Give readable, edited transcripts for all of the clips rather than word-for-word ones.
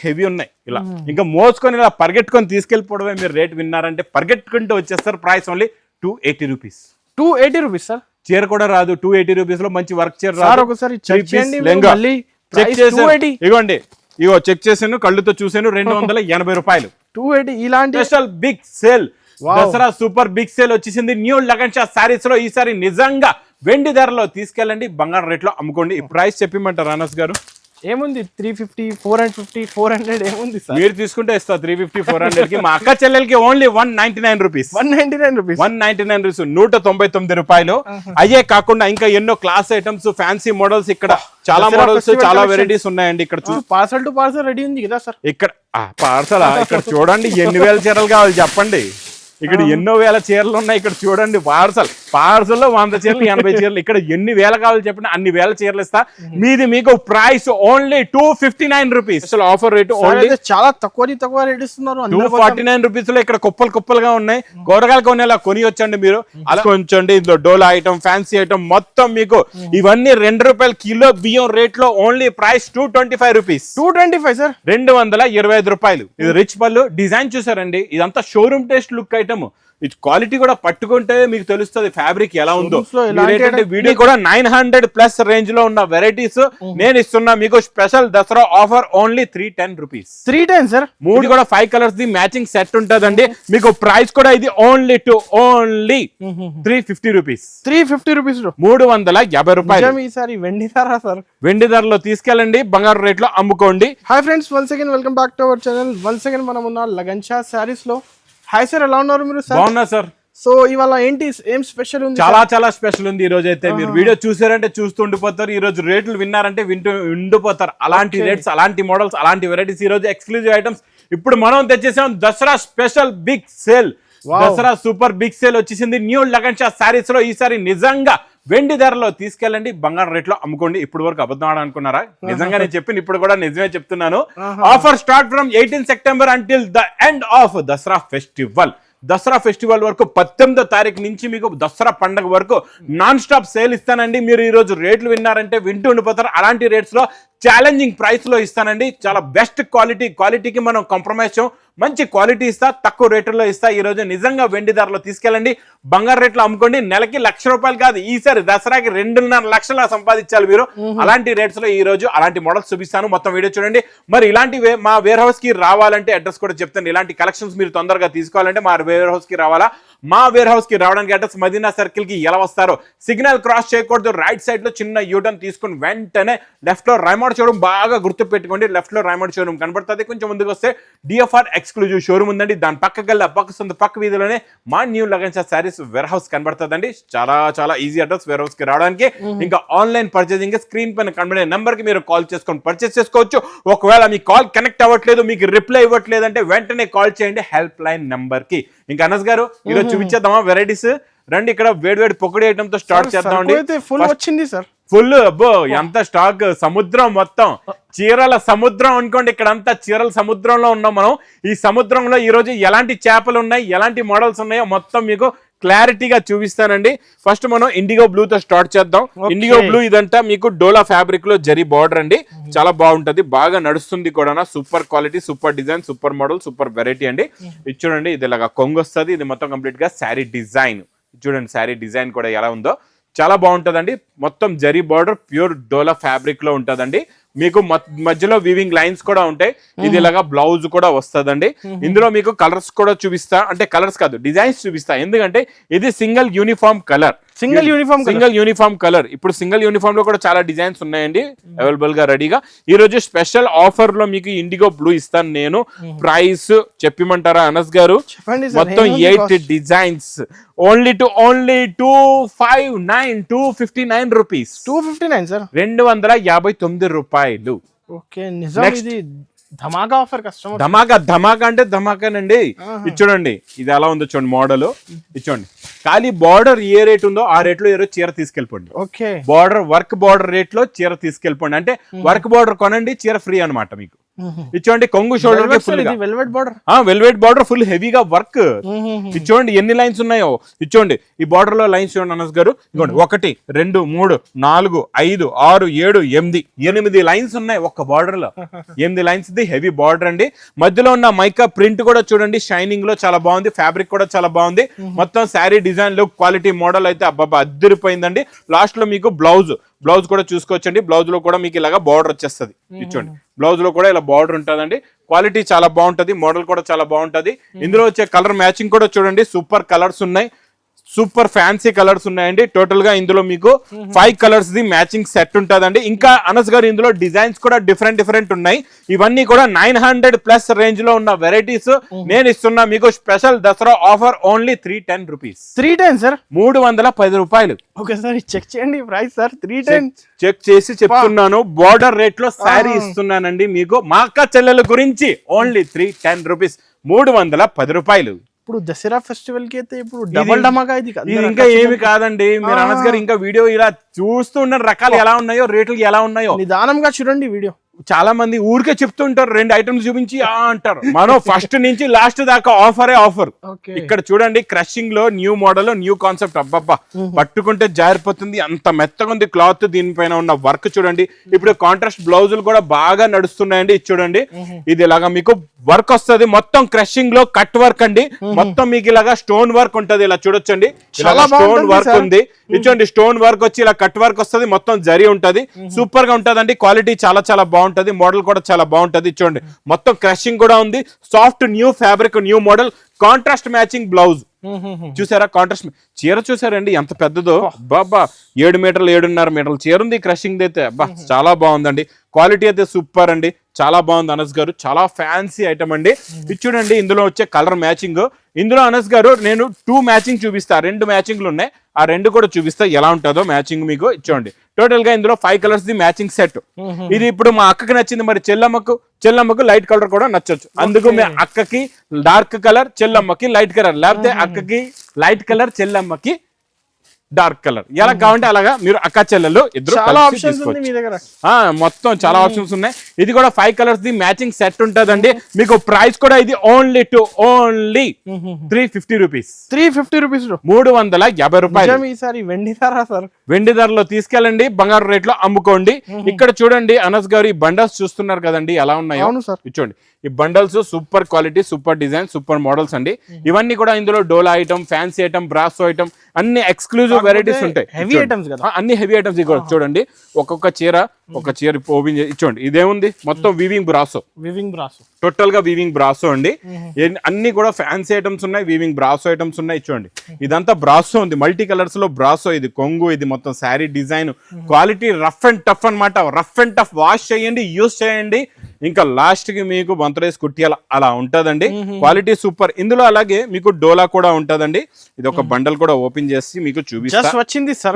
Heavy ఉన్నాయి ఇలా ఇంకా మోసుకొని ఇలా పరిగెట్టుకొని తీసుకెళ్ళిపోవడమే. మీరు రేట్ విన్నారంటే పరిగెట్టుకుంటూ వచ్చేస్తారు. Price only 280 rupees. 280 rupees sir. చీర కూడా రాదు 280 రూపీస్ లో మంచి వర్క్ చీర రాదు. ఒకసారి చెక్ చేయండి, చెక్ చేసాను. ఇగోండి, ఇగో చెక్ చేశాను, కళ్ళుతో చూసాను. 280 రూపాయలు. 280 ఇలాంటి special big sale. Dasara super big sale వచ్చేసింది న్యూ లగన్ షా సారీస్ లో. ఈసారి నిజంగా వెండి ధరలో తీసుకెళ్ళండి, బంగారం రేట్లో అమ్ముకోండి. ఈ ప్రైస్ చెప్పమంటారు అనస్ గారు? ఏముంది 350, 450, 400 ఏముంది సార్? మీరు తీసుకుంటే ఇస్తా 350, 400 కి. మా అక్క చెల్లెలకి ఓన్లీ 199 రూపీస్. 199 రూపీస్. 199 రూపీస్, 199 రూపాయలు. అయ్యే కాకుండా ఇంకా ఎన్నో క్లాస్ ఐటమ్స్, ఫ్యాన్సీ మోడల్స్, ఇక్కడ చాలా మోడల్స్, చాలా వెరైటీస్ ఉన్నాయండి. ఇక్కడ పార్సల్ టు పార్సల్ రెడీ ఉంది కదా సార్? ఇక్కడ పార్సల్ ఇక్కడ చూడండి, ఎన్ని వేల చీరలు కావాలి చెప్పండి. ఇక్కడ ఎన్నో వేల చీరలు ఉన్నాయి. ఇక్కడ చూడండి, పార్సల్లో 100 చీరలు, 80 చీరలు. ఇక్కడ ఎన్ని వేల కావాలి చెప్పండి, అన్ని వేల చీరలు ఇస్తా. మీది మీకు ప్రైస్ ఓన్లీ 259 రూపీస్. అసలు ఆఫర్ రేట్ ఓన్లీ చాలా తక్కువ రేట్ ఇస్తున్నారు. 249 రూపీస్ లో ఇక్కడ కుప్పలుగా ఉన్నాయి. కూరగాయలు కొనేలా కొని వచ్చండి మీరు. అలా కొంచండి, ఇందులో డోలా ఐటమ్, ఫ్యాన్సీ ఐటమ్ మొత్తం మీకు ఇవన్నీ 2 రూపాయలు కిలో బియ్యం రేట్ లో ఓన్లీ ప్రైస్ 225 రూపీస్. 225 సార్, 225 రూపాయలు. ఇది రిచ్ పళ్ళు డిజైన్ చూసారండి. ఇదంతా షోరూమ్ టేస్ట్ లుక్ ఐటమ్. ఇది క్వాలిటీ కూడా పట్టుకుంటే మీకు తెలుస్తుంది ఫ్యాబ్రిక్ ఎలా ఉందో. వీడియో కూడా 900+ రేంజ్ లో ఉన్న వెరైటీస్ నేను ఇస్తున్నా మీకు. Special Dasara offer only 310 rupees. 310 sir. 3 కూడా 5 కలర్స్ ది మ్యాచింగ్ సెట్ ఉంటదండి మీకు. ప్రైస్ కూడా ఇది ఓన్లీ 350 రూపీస్. 350 రూపీస్, 350 రూపాయలు. ఈసారి వెండి ధర సార్. వెండి ధరలో తీసుకెళ్ళండి, బంగారు రేట్ లో అమ్ముకోండి. Hi friends, once again welcome back to our channel. Once again మనం ఉన్న లగన్ షా సారీస్ లో. హాయ్ సార్, ఎలా ఉన్నారు మీరు? బాగున్నా సార్. సో ఇవాళ ఏం స్పెషల్ ఉంది? చాలా స్పెషల్ ఉంది ఈ రోజు అయితే. మీరు వీడియో చూసారంటే చూస్తూ ఉండిపోతారు. ఈ రోజు రేట్లు విన్నారంటే వింటూ ఉండిపోతారు. అలాంటి రేట్స్, అలాంటి మోడల్స్, అలాంటి వెరైటీస్, ఈ రోజు ఎక్స్క్లూజివ్ ఐటమ్స్ ఇప్పుడు మనం తెచ్చేసాం. Dasara special big sale. Dasara super big sale వచ్చేసింది న్యూ లగన్ షా సారీస్ లో. ఈసారి నిజంగా వెండి ధరలో తీసుకెళ్ళండి, బంగారం రేట్లో అమ్ముకోండి. ఇప్పుడు వరకు అబద్ధం అనుకున్నారా? నిజంగా నేను చెప్పిన ఇప్పుడు కూడా నిజమే చెప్తున్నాను. Offer start from 18 September until the end of Dasara festival. Dasara festival వరకు 18వ తారీఖు నుంచి మీకు దసరా పండుగ వరకు నాన్ స్టాప్ సేల్ ఇస్తానండి. మీరు ఈ రోజు రేట్లు విన్నారంటే వింటూ ఉండిపోతారు. అలాంటి రేట్స్ లో ఛాలెంజింగ్ ప్రైస్ లో ఇస్తానండి. చాలా బెస్ట్ క్వాలిటీకి మనం కాంప్రమైజ్ మంచి క్వాలిటీ ఇస్తా, తక్కువ రేట్లలో ఇస్తా. ఈ రోజు నిజంగా వెండి ధరలో తీసుకెళ్ళండి, బంగారు రేట్లో అమ్ముకోండి. నెలకి ₹1,00,000 కాదు, ఈసారి దసరాకి 2.5 లక్షలు సంపాదించాలి మీరు. అలాంటి రేట్స్ లో ఈ రోజు అలాంటి మోడల్స్ చూపిస్తాను. మొత్తం వీడియో చూడండి. మరి ఇలాంటి మా వేర్ హౌస్ కి రావాలంటే అడ్రస్ కూడా చెప్తాను. ఇలాంటి కలెక్షన్స్ మీరు తొందరగా తీసుకోవాలంటే మా వేర్ హౌస్ కి రావాలా? మా వేర్ హౌస్ కి రావడానికి అడ్రస్ మదీనా సర్కిల్ కి ఎలా వస్తారో, సిగ్నల్ క్రాస్ చేయకూడదు. రైట్ సైడ్ లో చిన్న యూటర్న్ తీసుకుని వెంటనే లెఫ్ట్ లో రైమాడ్ షోరూమ్ బాగా గుర్తు పెట్టుకోండి. లెఫ్ట్ లో రైమాడ్ షోరూమ్ కనబడుతుంది. కొంచెం ముందుకు వస్తే డిఎఫ్ఆర్ ఎక్స్క్లూజివ్ షోరూమ్ ఉందండి. దాని పక్కకెళ్ళి పక్క వీధిలోనే మా new Lagan Shah sarees warehouse కనబడుతుందండి. చాలా ఈజీ అడ్రస్ వేర్ హౌస్ కి రావడానికి. ఇంకా ఆన్లైన్ పర్చేసింగ్ స్క్రీన్ పైన కనబడే నెంబర్ కి మీరు కాల్ చేసుకొని పర్చేస్ చేసుకోవచ్చు. ఒకవేళ మీ కాల్ కనెక్ట్ అవ్వట్లేదు, మీకు రిప్లై ఇవ్వట్లేదు అంటే వెంటనే కాల్ చేయండి హెల్ప్ లైన్ నెంబర్ కి. ఇంకా అనస్ గారు ఈరోజు చూపించేద్దామా వెరైటీస్? రండి, ఇక్కడ వేడి పొక్కడి ఐటమ్ తో స్టార్ట్ చేద్దామండి. ఫుల్ వచ్చింది సార్, ఫుల్. అబ్బో ఎంత స్టాక్! సముద్రం, మొత్తం చీరల సముద్రం అనుకోండి. ఇక్కడ అంతా చీరల సముద్రంలో ఉన్నాం మనం. ఈ సముద్రంలో ఈ రోజు ఎలాంటి చేపలు ఉన్నాయి, ఎలాంటి మోడల్స్ ఉన్నాయో మొత్తం మీకు క్లారిటీగా చూపిస్తానండి. ఫస్ట్ మనం ఇండిగో బ్లూ తో స్టార్ట్ చేద్దాం. ఇండిగో బ్లూ ఇదంతా మీకు డోలా ఫ్యాబ్రిక్ లో జరీ బార్డర్ అండి. చాలా బాగుంటది, బాగా నడుస్తుంది కూడా. Super quality, super design, super model, super variety అండి. ఇది చూడండి, ఇది ఇలాగా కొంగు వస్తుంది. ఇది మొత్తం కంప్లీట్ గా శారీ డిజైన్. చూడండి శారీ డిజైన్ కూడా ఎలా ఉందో, చాలా బాగుంటదండి. మొత్తం జరీ బార్డర్ ప్యూర్ డోలా ఫ్యాబ్రిక్ లో ఉంటదండి. మీకు మధ్యలో వీవింగ్ లైన్స్ కూడా ఉంటాయి. ఇది ఇలాగా బ్లౌజ్ కూడా వస్తుందండి. ఇందులో మీకు కలర్స్ కూడా చూపిస్తా, అంటే కలర్స్ కాదు డిజైన్స్ చూపిస్తా. ఎందుకంటే ఇది సింగిల్ యూనిఫామ్ కలర్. ఇప్పుడు సింగిల్ యూనిఫామ్ లో కూడా చాలా డిజైన్స్ ఉన్నాయండి అవైలబుల్ గా రెడీగా. ఈ రోజు స్పెషల్ ఆఫర్ లో మీకు ఇండిగో బ్లూ ఇస్తాను నేను. ప్రైస్ చెప్పమంటారా అనస్ గారు? మొత్తం 8 డిజైన్స్ ఓన్లీ 259 రూపీస్. 259 సార్, 259 రూపాయలు. ఓకే, నిజం ఇది ధమాకా ఆఫర్. కస్టమర్ ధమాకా అంటే ధమాకానండి. ఇది చూడండి, ఇది ఎలా ఉందో చూడండి మోడల్. ఇది చూడండి, ఖాళీ బార్డర్ ఏ రేట్ ఉందో ఆ రేట్ లో ఏ రోజు చీర తీసుకెళ్ళిపోండి. ఓకే, వర్క్ బార్డర్ రేట్ లో చీర తీసుకెళ్ళిపోండి. అంటే వర్క్ బార్డర్ కొనండి, చీర ఫ్రీ అనమాట మీకు. ఇచ్చోండి కొంగు షోల్డర్ కి full velvet border, velvet border full హెవీగా వర్క్. ఇచ్చోండి ఎన్ని లైన్స్ ఉన్నాయో, ఇచ్చోండి ఈ బార్డర్ లో లైన్స్ చూడండి అనస్ గారు. ఇవ్వండి 1 2 3 4 5 6 7 8 లైన్స్ ఉన్నాయి ఒక్క బార్డర్ లో. 8 లైన్స్ ది హెవీ బార్డర్ అండి. మధ్యలో ఉన్న మైకా ప్రింట్ కూడా చూడండి షైనింగ్ లో చాలా బాగుంది, ఫ్యాబ్రిక్ కూడా చాలా బాగుంది. మొత్తం saree design look quality model అయితే అబ్బాబా అద్దరిపోయిందండి. లాస్ట్ లో మీకు బ్లౌజ్ కూడా చూసుకోవచ్చండి. బ్లౌజ్ లో కూడా మీకు ఇలాగా బార్డర్ వచ్చేస్తుంది. ఇచ్చోండి బ్లౌజ్ లో కూడా ఇలా బార్డర్ ఉంటుందండి. క్వాలిటీ చాలా బాగుంటది, మోడల్ కూడా చాలా బాగుంటది. ఇందులో వచ్చే కలర్ మ్యాచింగ్ కూడా చూడండి సూపర్ కలర్స్ ఉన్నాయి, సూపర్ ఫ్యాన్సీ కలర్స్ ఉన్నాయండి. టోటల్ గా ఇందులో మీకు 5 కలర్స్ ది మ్యాచింగ్ సెట్ ఉంటుందండి. ఇంకా అనస్ గారు ఇందులో డిజైన్స్ కూడా డిఫరెంట్ ఉన్నాయి. ఇవన్నీ కూడా 900+ రేంజ్ లో ఉన్న వెరైటీస్ నేను ఇస్తున్నా మీకు special Dasara offer only 310 rupees. 310 sir, 310 రూపాయలు. ఓకే సార్ చెక్ చేయండి ప్రైస్ సార్. 310 చెక్ చేసి చెప్తున్నాను. బోర్డర్ రేట్ లో శారీ ఇస్తున్నానండి మీకు. మా అక్క చెల్లెల గురించి ఓన్లీ 310 రూపీస్, 310 రూపాయలు. ఇప్పుడు దసరా ఫెస్టివల్ కి అయితే ఇప్పుడు డబల్ ధమాకా ఇది ఇంకా ఏమి కాదండి. మీరు అనస్ గారు ఇంకా వీడియో ఇలా చూస్తూ ఉన్న రకాలు ఎలా ఉన్నాయో, రేట్లు ఎలా ఉన్నాయో నిదానంగా చూడండి వీడియో. చాలా మంది ఊరికే చెప్తుంటారు, 2 ఐటమ్స్ చూపించి అంటారు. మనం ఫస్ట్ నుంచి లాస్ట్ దాకా ఆఫర్. ఇక్కడ చూడండి క్రషింగ్ లో న్యూ మోడల్, న్యూ కాన్సెప్ట్. అబ్బబ్బా పట్టుకుంటే జారిపోతుంది, అంత మెత్తగా ఉంది క్లాత్. దీనిపైన ఉన్న వర్క్ చూడండి. ఇప్పుడు కాంట్రాస్ట్ బ్లౌజులు కూడా బాగా నడుస్తున్నాయండి. ఇది చూడండి, ఇది ఇలాగా మీకు వర్క్ వస్తుంది. మొత్తం క్రషింగ్ లో కట్ వర్క్ అండి. మొత్తం మీకు ఇలాగా స్టోన్ వర్క్ ఉంటది. ఇలా చూడొచ్చండి, స్టోన్ వర్క్ ఉంది. ఇచ్చోండి స్టోన్ వర్క్ వచ్చి ఇలా కట్ వర్క్ వస్తుంది. మొత్తం జరీ ఉంటది, సూపర్ గా ఉంటదండి. క్వాలిటీ చాలా బాగుంటది, మోడల్ కూడా చాలా బాగుంటది. చూడండి మొత్తం క్రషింగ్ కూడా ఉంది. Soft new fabric, new model, contrast matching blouse. చూసారా కాంట్రాస్ట్ చీర చూసారండి ఎంత పెద్దదో. బాబా 7 మీటర్లు 7.5 మీటర్లు చీర ఉంది క్రషింగ్ అయితే. అబ్బా చాలా బాగుందండి. క్వాలిటీ అయితే సూపర్ అండి, చాలా బాగుంది అనస్ గారు. చాలా ఫ్యాన్సీ ఐటమ్ అండి. ఇది చూడండి ఇందులో వచ్చే కలర్ మ్యాచింగ్. ఇందులో అనస్ గారు నేను 2 మ్యాచింగ్ చూపిస్తా, 2 మ్యాచింగ్లు ఉన్నాయి. ఆ 2 కూడా చూపిస్తా ఎలా ఉంటుందో మ్యాచింగ్ మీకు. ఇచ్చోండి టోటల్ గా ఇందులో 5 కలర్స్ ది మ్యాచింగ్ సెట్. ఇది ఇప్పుడు మా అక్కకి నచ్చింది, మరి చెల్లమ్మకు లైట్ కలర్ కూడా నచ్చొచ్చు. అందుకు మీ అక్కకి డార్క్ కలర్, చెల్లమ్మకి లైట్ కలర్, లేకపోతే అక్కకి లైట్ కలర్, చెల్లమ్మకి డార్క్ కలర్, ఎలా కావాలంటే అలాగా మీరు అక్క చెల్లెలు ఇద్దరు మొత్తం చాలా ఆప్షన్స్ ఉన్నాయి. ఇది కూడా 5 కలర్స్ ది మ్యాచింగ్ సెట్ ఉంటదండి. మీకు ప్రైస్ కూడా ఇది ఓన్లీ 350 రూపీస్. 350 రూపీస్, 350 రూపాయలు. ఈసారి వెండి ధర సార్, వెండి ధరలో తీసుకెళ్ళండి, బంగారు రేట్ లో అమ్ముకోండి. ఇక్కడ చూడండి అనస్ గారు ఈ బండల్స్ చూస్తున్నారు కదండి ఎలా ఉన్నాయో. చూడండి ఈ bundles super quality, super design, super models అండి. ఇవన్నీ కూడా ఇందులో డోలా ఐటమ్, ఫ్యాన్సీ ఐటమ్, బ్రాసో ఐటమ్, అన్ని ఎక్స్క్లూజివ్ వెరైటీస్ ఉంటాయి. హెవీ ఐటమ్స్ కదా, అన్ని హెవీ ఐటమ్స్. ఇక్కడ చూడండి ఒక్కొక్క చీర ఓపెన్ చేసి ఇచ్చోండి. ఇదేముంది మొత్తం వీవింగ్ బ్రాసో, టోటల్ గా వీవింగ్ బ్రాసో అండి. అన్ని కూడా ఫ్యాన్సీ ఐటమ్స్ ఉన్నాయి, వీవింగ్ బ్రాసో ఐటమ్స్ ఉన్నాయి. చూడండి ఇదంతా బ్రాసో ఉంది, మల్టీ కలర్స్ లో బ్రాసో. ఇది కొంగు, ఇది మొత్తం saree design. Quality rough and tough అనమాట. రఫ్ అండ్ టఫ్ వాష్ చేయండి, యూస్ చేయండి, ఇంకా లాస్ట్ కి మీకు బంతరేసి కుట్టియాల అలా ఉంటదండి. Quality super. ఇందులో అలాగే మీకు డోలా కూడా ఉంటదండి. ఇది ఒక బండల్ కూడా ఓపెన్ చేసి మీకు చూపిస్తా.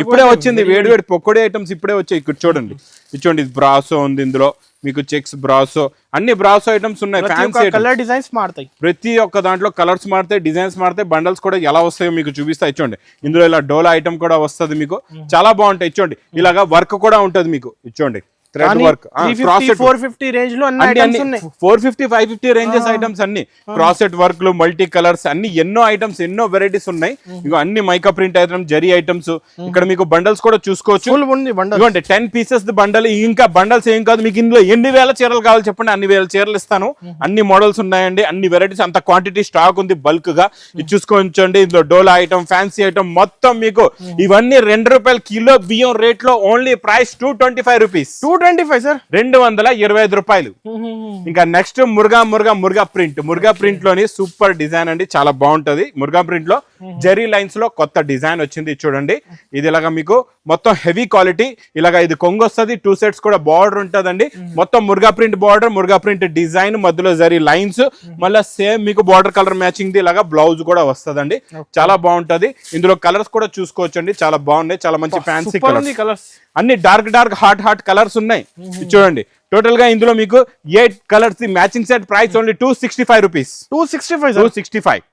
ఇప్పుడే వచ్చింది వేడి పొక్కడి ఐటమ్స్ ఇప్పుడే వచ్చాయి. ఇక్కడ చూడండి ఇది బ్రాసో ఉంది. ఇందులో మీకు చెక్స్ బ్రాసో, అన్ని బ్రాసో ఐటమ్స్ ఉన్నాయి. ఫ్యాన్సీ కలర్ డిజైన్స్ మారుతాయి, ప్రతి ఒక్క దాంట్లో కలర్స్ మారుతాయి, డిజైన్స్ మారుతాయి. బండల్స్ కూడా ఎలా వస్తాయో మీకు చూపిస్తా. ఇచ్చోండి ఇందులో ఇలా డోలా ఐటమ్ కూడా వస్తుంది మీకు, చాలా బాగుంటాయి. ఇచ్చోండి ఇలాగా వర్క్ కూడా ఉంటది మీకు. ఇచ్చోండి థ్రెడ్ వర్క్, 450 రేంజ్ లో 450 550 రేంజెస్ ఐటమ్స్ అన్ని క్రాసెట్ వర్క్ లు, మల్టీ కలర్స్, అన్ని ఎన్నో ఐటమ్స్, ఎన్నో వెరైటీస్ ఉన్నాయి. ఇక అన్ని mica print items, zari items. ఇక్కడ మీకు బండల్స్ కూడా చూసుకోవచ్చు. 10 పీసెస్ బండల్. ఇంకా బండల్స్ ఏం కాదు, మీకు ఇందులో ఎన్ని వేల చీరలు కావాలి చెప్పండి, అన్ని వేల చీరలు ఇస్తాను. అన్ని మోడల్స్ ఉన్నాయండి, అన్ని వెరైటీస్, అంత క్వాంటిటీ స్టాక్ ఉంది బల్క్ గా. ఇది చూసుకోవచ్చండి. ఇందులో డోలా ఐటమ్, ఫ్యాన్సీ ఐటమ్ మొత్తం మీకు ఇవన్నీ ₹2 కిలో బియ్యం రేట్ లో ఓన్లీ ప్రైస్ 225 రూపీస్. 225 సార్, 225 రూపాయలు. ఇంకా నెక్స్ట్ మురుగా ప్రింట్ లోని సూపర్ డిజైన్ అండి, చాలా బాగుంటది. మురుగా ప్రింట్ లో జెరీ లైన్స్ లో కొత్త డిజైన్ వచ్చింది. చూడండి ఇది ఇలాగా మీకు మొత్తం హెవీ క్వాలిటీ. ఇలాగా ఇది కొంగు వస్తుంది, 2 సెట్స్ కూడా బార్డర్ ఉంటదండి. మొత్తం Muruga print border, Muruga print design, మధ్యలో జరీ లైన్స్, మళ్ళీ సేమ్ మీకు బార్డర్ కలర్ మ్యాచింగ్ ది ఇలాగా బ్లౌజ్ కూడా వస్తదండి. చాలా బాగుంటది. ఇందులో కలర్స్ కూడా చూసుకోవచ్చండి, చాలా బాగున్నాయి, చాలా మంచి ఫ్యాన్సీ కలర్స్. అన్ని డార్క్ హాట్ కలర్స్ ఉన్నాయి. చూడండి టోటల్ గా ఇందులో మీకు 8 colours matching set. Price only 265 rupees. 265.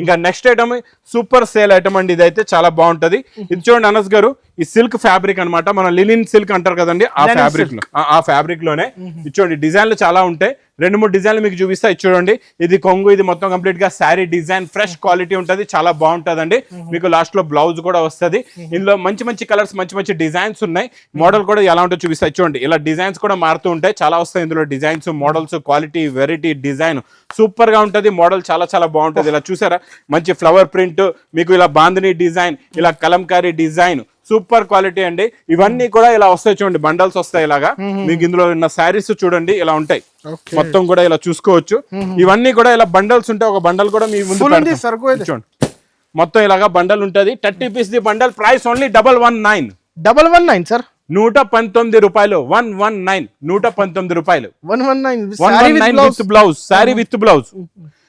ఇంకా next item super sale item అండి. ఇదైతే చాలా బాగుంటది. ఇది చూడండి అనస్ గారు, ఈ సిల్క్ ఫ్యాబ్రిక్ అన్నమాట. మన లినిన్ సిల్క్ అంటారు కదండి, ఆ ఫ్యాబ్రిక్ లోనే. ఇది చూడండి డిజైన్లు చాలా ఉంటాయి. 2-3 డిజైన్లు మీకు చూపిస్తా. ఇది చూడండి, ఇది కొంగు, ఇది మొత్తం కంప్లీట్ గా శారీ డిజైన్, ఫ్రెష్ క్వాలిటీ ఉంటది, చాలా బాగుంటదండి. మీకు లాస్ట్ లో బ్లౌజ్ కూడా వస్తది. ఇందులో మంచి మంచి కలర్స్, మంచి మంచి డిజైన్స్ ఉన్నాయి. మోడల్ కూడా ఎలా ఉంటుందో చూపిస్తా. చూడండి, ఇలా డిజైన్స్ కూడా మారుతూ ఉంటాయి, చాలా వస్తాయి ఇందులో designs, models, quality, variety, design super గా ఉంటది. మోడల్ చాలా చాలా బాగుంటది. ఇలా చూసారా, మంచి ఫ్లవర్ ప్రింట్, మీకు ఇలా బాందిని డిజైన్, ఇలా కలంకారీ డిజైన్, సూపర్ క్వాలిటీ అండి. ఇవన్నీ కూడా ఇలా వస్తాయి, చూడండి బండల్స్ వస్తాయి ఇలాగా. మీకు ఇందులో ఉన్న శారీస్ చూడండి ఇలా ఉంటాయి, మొత్తం కూడా ఇలా చూసుకోవచ్చు. ఇవన్నీ కూడా ఇలా బండల్స్ ఉంటాయి. ఒక బండల్ కూడా మీ ముందు చూడండి, మొత్తం ఇలాగా బండల్ ఉంటది. 30 piece the bundle, price only 119 sir, 119 రూపాయలు. 119 119 రూపాయలు. 119 with blouse, saree with blouse.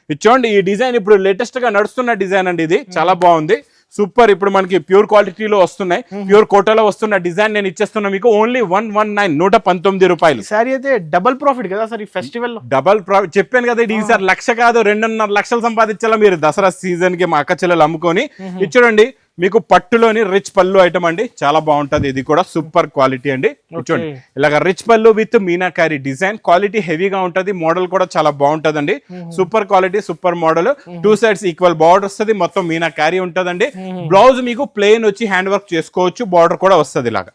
ఇది చూడండి, ఈ డిజైన్ ఇప్పుడు లేటెస్ట్ గా నడుస్తున్న డిజైన్ అండి. ఇది చాలా బాగుంది, సూపర్. ఇప్పుడు మనకి ప్యూర్ క్వాలిటీలో వస్తున్నాయి, ప్యూర్ కోటాలో వస్తున్న డిజైన్ నేను ఇచ్చేస్తున్నా మీకు ఓన్లీ 119 119 రూపాయలు. సారీ అయితే డబుల్ ప్రాఫిట్ కదా సార్ ఈ ఫెస్టివల్ లో? డబుల్ ప్రాఫిట్ చెప్పాను కదా, ఇది ఈసారి 1,00,000 కాదు 2.5 లక్షలు సంపాదించాలా మీరు దసరా సీజన్ కి మా అక్క చెల్లెలు అమ్ముకొని. ఇది చూడండి, మీకు పట్టులోని రిచ్ పళ్ళు ఐటమ్ అండి, చాలా బాగుంటది. ఇది కూడా సూపర్ క్వాలిటీ అండి. చూడండి, ఇలాగ రిచ్ పళ్ళు విత్ మీనాకారి డిజైన్, క్వాలిటీ హెవీగా ఉంటది. మోడల్ కూడా చాలా బాగుంటదండి, super quality, super model. 2 sides equal border వస్తుంది, మొత్తం మీనాకారి ఉంటదండి. బ్లౌజ్ మీకు ప్లెయిన్ వచ్చి హ్యాండ్ వర్క్ చేసుకోవచ్చు, బార్డర్ కూడా వస్తుంది ఇలాగా.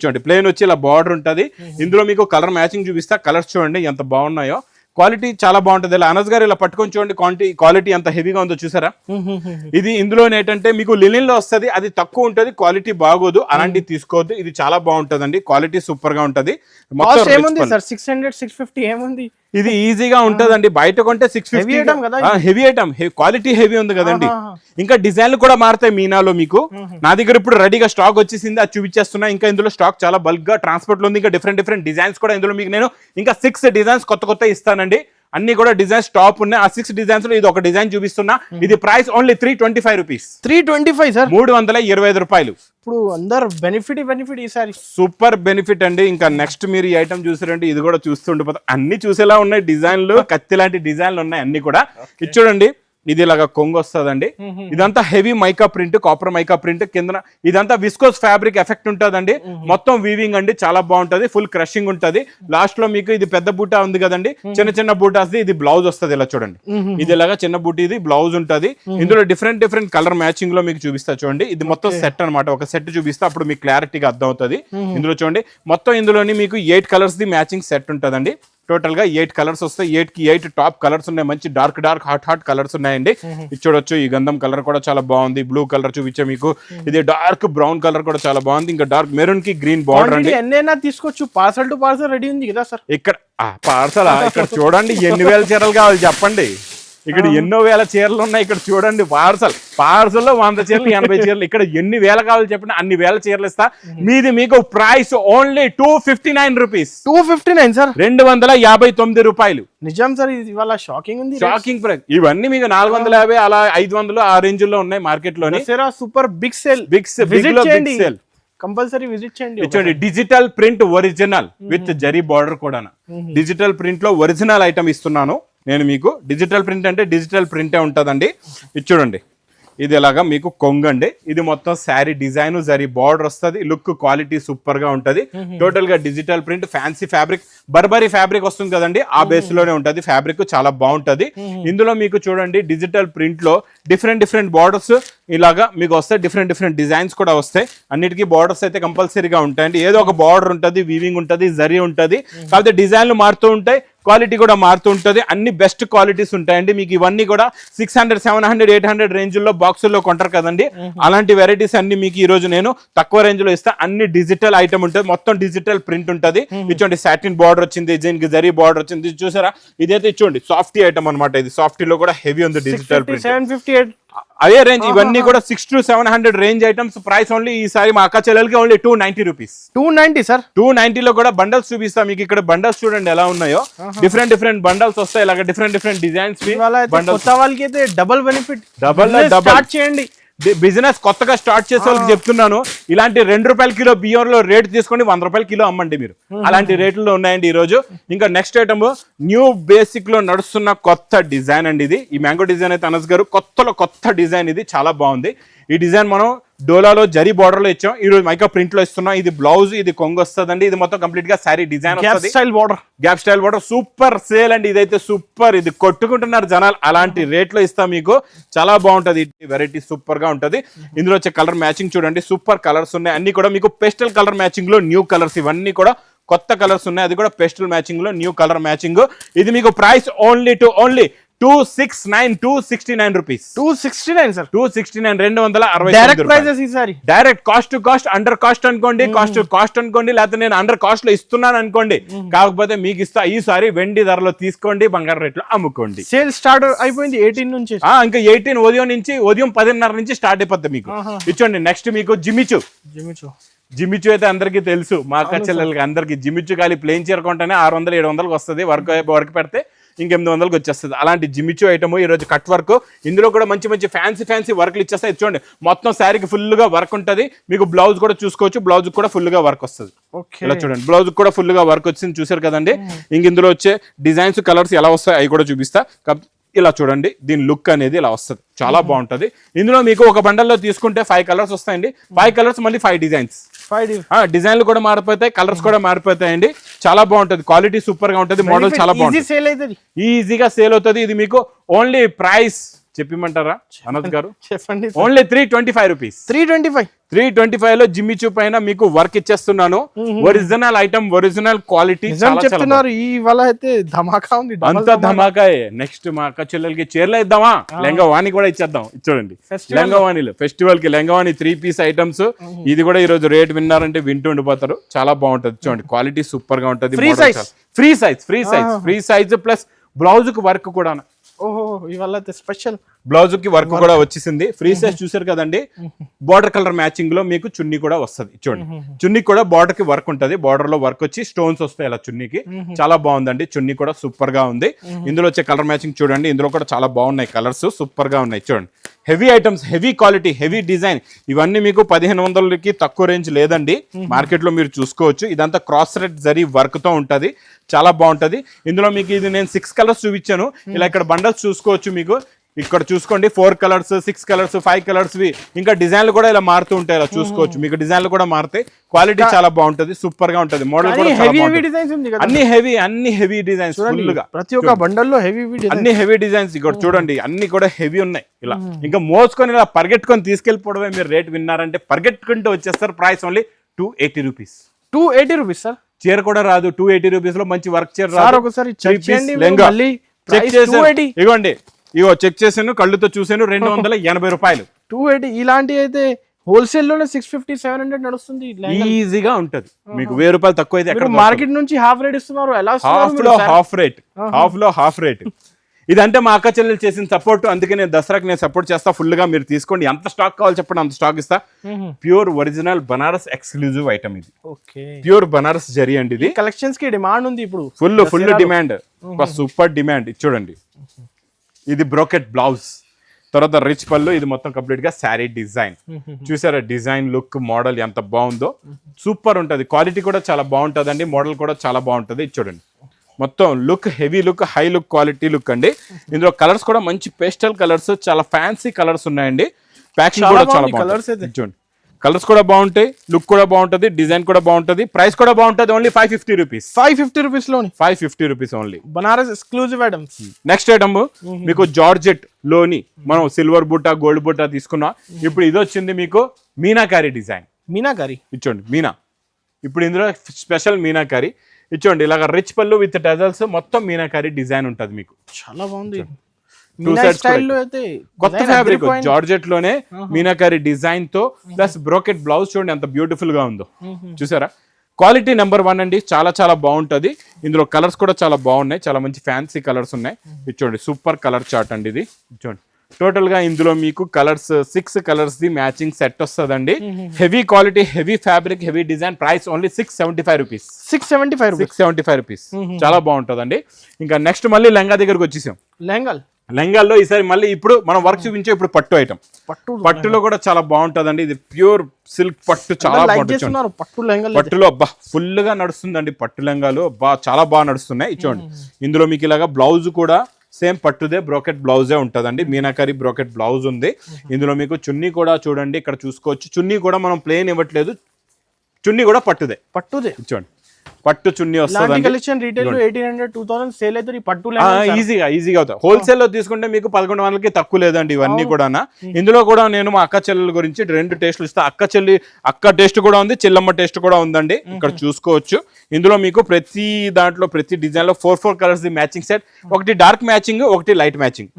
చూడండి, ప్లెయిన్ వచ్చి ఇలా బార్డర్ ఉంటది. ఇందులో మీకు కలర్ మ్యాచింగ్ చూపిస్తా, కలర్స్ చూడండి ఎంత బాగున్నాయో. క్వాలిటీ చాలా బాగుంటది. ఇలా అనస్ గారు ఇలా పట్టుకొని చూడండి, క్వాలిటీ ఎంత హెవీగా ఉందో చూసారా. ఇది ఇందులో ఏంటంటే మీకు లినిన్ లో వస్తుంది, అది తక్కువ ఉంటది, క్వాలిటీ బాగోదు, అలాంటివి తీసుకోవద్దు. ఇది చాలా బాగుంటదండి, క్వాలిటీ సూపర్ గా ఉంటది. 600-650 ఏముంది, ఇది ఈజీగా ఉంటదండి. బయట కొంటే 650 హెవీ ఐటమ్, క్వాలిటీ హెవీ ఉంది కదండి. ఇంకా డిజైన్లు కూడా మారుతాయి మీనాలో మీకు. నా దగ్గర ఇప్పుడు రెడీగా స్టాక్ వచ్చేసింది, అది చూపించేస్తున్నా. ఇంకా ఇందులో స్టాక్ చాలా బల్క్ గా ట్రాన్స్పోర్ట్ లో ఉంది. ఇంకా డిఫరెంట్ డిజైన్స్ కూడా ఇందులో మీకు నేను ఇంకా 6 డిజైన్స్ కొత్త ఇస్తానండి. అన్ని కూడా డిజైన్స్ టాప్ ఉన్నాయి. ఆ 6 డిజైన్స్ లో ఇది ఒక డిజైన్ చూపిస్తున్నా. ఇది ప్రైస్ ఓన్లీ 325 రూపీస్. 325 సార్, 325 రూపాయలు. ఇప్పుడు అందరు బెనిఫిట్ ఈసారి సూపర్ బెనిఫిట్ అండి. ఇంకా నెక్స్ట్ మీరు ఈ ఐటమ్ చూసారంటే ఇది కూడా చూస్తుండిపోతారు. అన్ని చూసేలా ఉన్నాయి డిజైన్లు, కత్తి లాంటి డిజైన్లు ఉన్నాయి అన్ని కూడా. ఇది చూడండి, ఇది ఇలాగా కొంగు వస్తుందండి. ఇదంతా heavy mica print, copper mica print. కింద ఇదంతా విస్కోస్ ఫ్యాబ్రిక్ ఎఫెక్ట్ ఉంటుందండి. మొత్తం వీవింగ్ అండి, చాలా బాగుంటది. ఫుల్ క్రషింగ్ ఉంటది. లాస్ట్ లో మీకు ఇది పెద్ద బూటా ఉంది కదండి, చిన్న బూటాస్, ఇది బ్లౌజ్ వస్తుంది. ఇలా చూడండి, ఇది ఇలాగా చిన్న బూటీ, ఇది బ్లౌజ్ ఉంటది. ఇందులో డిఫరెంట్ కలర్ మ్యాచింగ్ లో మీకు చూపిస్తా చూడండి. ఇది మొత్తం సెట్ అనమాట, ఒక సెట్ చూపిస్తా, అప్పుడు మీకు క్లారిటీగా అర్థం అవుతుంది. ఇందులో చూడండి, మొత్తం ఇందులోని మీకు 8 కలర్స్ ది మ్యాచింగ్ సెట్ ఉంటదండి. టోటల్ గా 8 కలర్స్ వస్తాయి. 8 టాప్ కలర్స్ ఉన్నాయి, మంచి డార్క్ హాట్ కలర్స్ ఉన్నాయండి. ఇది చూడొచ్చు, ఈ గంధం కలర్ కూడా చాలా బాగుంది. బ్లూ కలర్ చూపించా మీకు. ఇది డార్క్ బ్రౌన్ కలర్ కూడా చాలా బాగుంది. ఇంకా డార్క్ మెరూన్ కి గ్రీన్ బార్డర్ అండి. ఎన్నైనా తీసుకోవచ్చు, పార్సల్ టు పార్సల్ రెడీ ఉంది కదా సార్. ఇక్కడ పార్సల్ ఇక్కడ చూడండి, ఎన్ని వేల చీరలు కావాలి చెప్పండి. ఇక్కడ ఎన్నో వేల చీరలు ఉన్నాయి. ఇక్కడ చూడండి, పార్సల్లో 100 చీరలు 80 చీరలు. ఇక్కడ ఎన్ని వేల కావాలి చెప్పండి, అన్ని వేల చీరలు ఇస్తా. మీది మీకు ప్రైస్ ఓన్లీ 259 రూపీస్. 259 సార్, 259 రూపాయలు. నిజం సార్, ఇవాళ షాకింగ్ ఉంది, షాకింగ్ ప్రైస్. ఇవన్నీ మీకు 450 అలా 500 ఆ రేంజ్ లో ఉన్నాయి మార్కెట్ లోని. Super big sale, sale compulsory visit చేయండి. చూడండి, digital print original with zari border కూడా. డిజిటల్ ప్రింట్ లో ఒరిజినల్ ఐటమ్ ఇస్తున్నాను నేను మీకు. డిజిటల్ ప్రింట్ అంటే డిజిటల్ ప్రింటే ఉంటుందండి. ఇది చూడండి, ఇది ఎలాగా మీకు కొంగండి. ఇది మొత్తం శారీ డిజైన్, జరీ బార్డర్ వస్తుంది. లుక్ క్వాలిటీ సూపర్ గా ఉంటది. టోటల్ గా digital print, fancy fabric, Burberry fabric వస్తుంది కదండి, ఆ బేస్ లోనే ఉంటది. ఫ్యాబ్రిక్ చాలా బాగుంటది. ఇందులో మీకు చూడండి, డిజిటల్ ప్రింట్ లో డిఫరెంట్ బార్డర్స్ ఇలాగా మీకు వస్తాయి. డిఫరెంట్ డిజైన్స్ కూడా వస్తాయి. అన్నిటికీ బార్డర్స్ అయితే కంపల్సరీగా ఉంటాయండి. ఏదో ఒక బార్డర్ ఉంటుంది, వీవింగ్ ఉంటుంది, జరీ ఉంటుంది. కాకపోతే డిజైన్లు మారుతూ ఉంటాయి, క్వాలిటీ కూడా మారుతూ ఉంటుంది. అన్ని బెస్ట్ క్వాలిటీస్ ఉంటాయండి. మీకు ఇవన్నీ కూడా 600, 700, 800 రేంజ్ లో బాక్సుల్లో కొంటారు కదండి, అలాంటి వెరైటీస్ అన్ని మీకు ఈ రోజు నేను తక్కువ రేంజ్ లో ఇస్తా. అన్ని డిజిటల్ ఐటమ్ ఉంటుంది, మొత్తం డిజిటల్ ప్రింట్ ఉంటుంది. ఇచ్చోండి, సాటిన్ బార్డర్ వచ్చింది, దీనికి జరీ బార్డర్ వచ్చింది. చూసారా, ఇదైతే ఇచ్చోండి సాఫ్టీ ఐటమ్ అనమాట. ఇది సాఫ్టీలో కూడా హెవీ ఉంది, డిజిటల్ ప్రింట్. 758 అదే రేంజ్. ఇవన్నీ కూడా 600 to 700 range items. Price only ఈసారి మా అక్క చెల్లెలకి ఓన్లీ 290 రూపీస్. 290 సార్, 290 లో కూడా బండల్స్ చూపిస్తా మీకు. ఇక్కడ బండల్స్ చూడండి ఎలా ఉన్నాయో. డిఫరెంట్ బండల్స్ వస్తాయి, ఇలాగ డిఫరెంట్ డిజైన్స్. కొత్త వాళ్ళకి అయితే డబుల్ బెనిఫిట్, డబుల్ చేయండి. బిజినెస్ కొత్తగా స్టార్ట్ చేసే వాళ్ళకి చెప్తున్నాను, ఇలాంటి ₹2 కిలో బియ్యంలో రేట్ తీసుకొని ₹100 కిలో అమ్మండి మీరు. అలాంటి రేట్లలో ఉన్నాయండి ఈ రోజు. ఇంకా నెక్స్ట్ ఐటమ్ న్యూ బేసిక్ లో నడుస్తున్న కొత్త డిజైన్ అండి. ఇది ఈ మ్యాంగో డిజైన్ అయితే అనస్ గారు కొత్త డిజైన్. ఇది చాలా బాగుంది. ఈ డిజైన్ మనం డోలాలో జరీ బార్డర్ లో ఇచ్చాం. ఈ రోజు మైకా ప్రింట్ లో ఇస్తున్నాం. ఇది బ్లౌజ్, ఇది కొంగు వస్తుందండి. ఇది మొత్తం కంప్లీట్ గా శారీ డిజైన్ వస్తుంది. Style border, gap style border, super sale అండి. ఇదైతే సూపర్, ఇది కొట్టుకుంటున్నారు జనాలు. అలాంటి రేట్ లో ఇస్తాం మీకు. చాలా బాగుంటది వెరైటీ, సూపర్ గా ఉంటది. ఇందులో వచ్చే కలర్ మ్యాచింగ్ చూడండి, సూపర్ కలర్స్ ఉన్నాయి. అన్ని కూడా మీకు పెస్టల్ కలర్ మ్యాచింగ్ లో న్యూ కలర్స్, ఇవన్నీ కూడా కొత్త కలర్స్ ఉన్నాయి. అది కూడా పెస్టల్ మ్యాచింగ్ లో న్యూ కలర్ మ్యాచింగ్. ఇది మీకు price only 269 rupees. 269 sir, 269, 260. Direct prices ఈసారి. Direct cost to cost, under cost అనుకోండి, కాస్ట్ అనుకోండి, లేకపోతే నేను అండర్ కాస్ట్ లో ఇస్తున్నాను అనుకోండి. కాకపోతే మీకు ఇస్తా ఈసారి వెండి ధరలో తీసుకోండి, బంగారు రేట్లో అమ్ముకోండి. సేల్ స్టార్ట్ అయిపోయింది 18 నుంచి. ఇంకా 18 ఉదయం 10:30 నుంచి స్టార్ట్ అయిపోద్ది మీకు. ఇచ్చోండి. నెక్స్ట్ మీకు జిమిచు అయితే అందరికీ తెలుసు, మా అక్క చెల్లెలకి అందరికి. జిమిచు ఖాళీ ప్లేన్ చీర కొంటేనే 600-700 వస్తుంది. వర్క్ పెడితే ఇంక 800 వచ్చేస్తుంది. అలాంటి జిమిచు ఐటమ్ ఈ రోజు కట్ వర్క్. ఇందులో కూడా మంచి ఫ్యాన్సీ వర్క్లు ఇచ్చేస్తాయి. చూడండి, మొత్తం శారీకి ఫుల్ గా వర్క్ ఉంటుంది. మీకు బ్లౌజ్ కూడా చూసుకోవచ్చు, బ్లౌజ్ కూడా ఫుల్ గా వర్క్ వస్తుంది. ఇలా చూడండి, బ్లౌజ్ కూడా ఫుల్ గా వర్క్ వచ్చింది, చూసారు కదండి. ఇంక ఇందులో వచ్చే డిజైన్స్, కలర్స్ ఎలా వస్తాయి అవి కూడా చూపిస్తా. ఇలా చూడండి, దీని లుక్ అనేది ఇలా వస్తుంది, చాలా బాగుంటది. ఇందులో మీకు ఒక బండల్లో తీసుకుంటే 5 కలర్స్ వస్తాయండి. 5 కలర్స్ మళ్ళీ 5 డిజైన్స్. డిజైన్లు కూడా మారిపోతాయి, కలర్స్ కూడా మారిపోతాయండి. చాలా బాగుంటది, క్వాలిటీ సూపర్ గా ఉంటది, మోడల్ చాలా బాగుంటుంది, ఈజీగా సేల్ అవుతుంది. ఇది మీకు ఓన్లీ ప్రైస్ చెప్పమంటారా అనద్ గారు? చెప్పండి. Only 325 rupees. 325 లో జిమ్మిచూ పైన మీకు వర్క్ ఇచ్చేస్తున్నాను. ఒరిజినల్ ఐటమ్, ఒరిజినల్ క్వాలిటీ చెప్తున్నారు. ఇవాళ అయితే ధమాకా ఉంది, అంతా ధమాకా. నెక్స్ట్ మా అక్క చెల్లెలకి చీరలు ఇద్దామా, లెంగవాణి కూడా ఇచ్చేద్దాం. చూడండి, లెంగవాణిలో ఫెస్టివల్ కి లెంగవాణి 3 పీస్ ఐటమ్స్. ఇది కూడా ఈ రోజు రేట్ విన్నారంటే వింటూ ఉండిపోతారు. చాలా బాగుంటది, చూడండి క్వాలిటీ సూపర్ గా ఉంటది. ఫ్రీ సైజ్ ప్లస్ బ్లౌజ్ కు వర్క్ కూడా. ఓహో, ఇవాళ స్పెషల్ బ్లౌజ్ కి వర్క్ కూడా వచ్చేసింది. ఫ్రీ సైజ్ చూసారు కదండి. బార్డర్ కలర్ మ్యాచింగ్ లో మీకు చున్నీ కూడా వస్తుంది. చూడండి, చున్నీ కూడా బార్డర్ కి వర్క్ ఉంటది. బార్డర్ లో వర్క్ వచ్చి స్టోన్స్ వస్తాయి ఇలా చున్నీకి. చాలా బాగుందండి, చున్నీ కూడా సూపర్ గా ఉంది. ఇందులో వచ్చే కలర్ మ్యాచింగ్ చూడండి, ఇందులో కూడా చాలా బాగున్నాయి కలర్స్, సూపర్ గా ఉన్నాయి. చూడండి, heavy items, heavy quality, heavy design. ఇవన్నీ మీకు 1500కి తక్కువ రేంజ్ లేదండి. మార్కెట్ లో మీరు చూసుకోవచ్చు. ఇదంతా క్రాస్ థ్రెడ్ జరీ వర్క్ తో ఉంటది, చాలా బాగుంటది. ఇందులో మీకు ఇది నేను 6 కలర్స్ చూపించాను. ఇలా ఇక్కడ బండల్స్ చూసుకోవచ్చు. మీకు ఇక్కడ చూసుకోండి, 4 కలర్స్, 6 కలర్స్, 5 కలర్స్. ఇంకా డిజైన్లు కూడా ఇలా మారుతూ ఉంటాయి, ఇలా చూసుకోవచ్చు. మీకు డిజైన్లు కూడా మారుతాయి. క్వాలిటీ చాలా బాగుంటది, సూపర్ గా ఉంటది. మోడల్ కూడా అన్ని హెవీ డిజైన్స్ ఫుల్ గా. ప్రతి ఒక్క బండల్లో అన్ని హెవీ డిజైన్స్. ఇక్కడ చూడండి, అన్ని కూడా హెవీ ఉన్నాయి. ఇలా ఇంకా మోసుకొని ఇలా పరిగెట్టుకొని తీసుకెళ్ళిపోవడమే. మీరు రేట్ విన్నారంటే పరిగెట్టుకుంటూ వచ్చేస్తారు. Price only 280 rupees. 280 rupees sir. చీర కూడా రాదు 280 రూపీస్ లో. మంచి వర్క్ చీర రాదు. ఒకసారి ఇగోండి, చెక్ చేశాను, కళ్ళుతో చూసాను. 280 రూపాయలు. 280. ఇలాంటి అయితే హోల్సేల్ లోనే 650-700 నడుస్తుంది. ఈజీగా ఉంటది. మీకు 1000 రూపాయలు తక్కువ అయితే మార్కెట్ నుంచి హాఫ్ రేట్ ఇస్తున్నారు. ఎలా హాఫ్ లో హాఫ్ రేట్. ఇదంటే మా అక్క చెల్లెలు చేసిన సపోర్ట్. అందుకే నేను దసరాకి నేను సపోర్ట్ చేస్తా. ఫుల్ గా మీరు తీసుకోండి. ఎంత స్టాక్ కావాలి చెప్పండి, అంత స్టాక్ ఇస్తా. Pure original Banaras exclusive item ఇది. ప్యూర్ బనారస్ జరీ అండి. ఇది కలెక్షన్స్ కి డిమాండ్ ఉంది ఇప్పుడు, ఫుల్ డిమాండ్, సూపర్ డిమాండ్. చూడండి, ఇది బ్రోకెట్ బ్లౌజ్, తర్వాత రిచ్ పళ్ళు. ఇది మొత్తం కంప్లీట్ గా శారీ డిజైన్. చూసారా డిజైన్, లుక్, మోడల్ ఎంత బాగుందో, సూపర్ ఉంటది. క్వాలిటీ కూడా చాలా బాగుంటదండి, మోడల్ కూడా చాలా బాగుంటది. చూడండి, మొత్తం look heavy look, high look, quality look అండి. ఇందులో కలర్స్ కూడా మంచి పేస్టల్ కలర్స్, చాలా ఫ్యాన్సీ కలర్స్ ఉన్నాయండి. ప్యాకింగ్ కూడా చాలా బాగుంది. చూడండి, కలర్స్ కూడా బాగుంటాయి, లుక్ కూడా బాగుంటది, డిజైన్ కూడా బాగుంటది, ప్రైస్ కూడా బాగుంటది. Only 550 rupees. 550 రూపీస్ లోని 550 rupees only. Banaras exclusive items. Next item మీకు జార్జెట్ లోని మనం సిల్వర్ బుట్ట, గోల్డ్ బుట్ట తీసుకున్నాం. ఇప్పుడు ఇది వచ్చింది మీకు మీనాకారి డిజైన్. మీనాకారి ఇచ్చోండి, మీనా. ఇప్పుడు ఇందులో స్పెషల్ మీనాకారి ఇచ్చోండి. ఇలాగ రిచ్ పళ్ళు విత్ టజల్స్, మొత్తం మీనాకారి డిజైన్ ఉంటది మీకు. చాలా బాగుంది. 2 సైడ్స్ కొత్త ఫ్యాబ్రిక్ జార్జెట్ లోనే మీనాకారి డిజైన్ తో ప్లస్ బ్రోకెట్ బ్లౌజ్. చూడండి ఎంత బ్యూటిఫుల్ గా ఉందో, చూసారా. క్వాలిటీ నెంబర్ 1 అండి, చాలా చాలా బాగుంటది. ఇందులో కలర్స్ కూడా చాలా బాగున్నాయి, చాలా మంచి ఫ్యాన్సీ కలర్స్ ఉన్నాయి. చూడండి, సూపర్ కలర్ చార్ట్ అండి ఇది. చూడండి, టోటల్ గా ఇందులో మీకు colours 6 colours the matching set వస్తుందండి. Heavy quality, heavy fabric, heavy design. Price only 675 rupees. 675 rupees. చాలా బాగుంటదండి. ఇంకా నెక్స్ట్ మళ్ళీ లెంగా దగ్గరకు వచ్చేసాం. లెంగాల్లో ఈసారి మళ్ళీ ఇప్పుడు మనం వర్క్ చూపించే ఇప్పుడు పట్టు ఐటమ్. పట్టులో కూడా చాలా బాగుంటదండి. ఇది ప్యూర్ సిల్క్ పట్టు, చాలా బాగుంటుంది. పట్టులో అబ్బా ఫుల్ గా నడుస్తుందండి. పట్టు లెంగాలు అబ్బా చాలా బాగా నడుస్తున్నాయి. చూడండి, ఇందులో మీకు ఇలాగా బ్లౌజ్ కూడా సేమ్ పట్టుదే బ్రోకెట్ బ్లౌజే ఉంటుందండి. మీనాకరీ బ్రోకెట్ బ్లౌజ్ ఉంది. ఇందులో మీకు చున్నీ కూడా చూడండి, ఇక్కడ చూసుకోవచ్చు. చున్నీ కూడా మనం ప్లేన్ ఇవ్వట్లేదు, చున్నీ కూడా పట్టుదే చూడండి, పట్టు చున్నీ వస్తుంది. కలెక్షన్ రీటైల్ 1800 2000 సేల్ అయితే ఈ పట్టు ఈజీగా అవుతాయి. హోల్సేల్ లో తీసుకుంటే మీకు 1100కి తక్కువ లేదండి ఇవన్నీ కూడా. ఇందులో కూడా నేను మా అక్క చెల్లెల గురించి 2 టేస్ట్లు ఇస్తా. అక్క టేస్ట్ కూడా ఉంది, చెల్లమ్మ టేస్ట్ కూడా ఉందండి. ఇక్కడ చూసుకోవచ్చు. ఇందులో మీకు ప్రతి దాంట్లో ప్రతి డిజైన్ లో 4 కలర్స్ ది మ్యాచింగ్ సెట్, ఒకటి డార్క్ మ్యాచింగ్, ఒకటి లైట్ మ్యాచింగ్.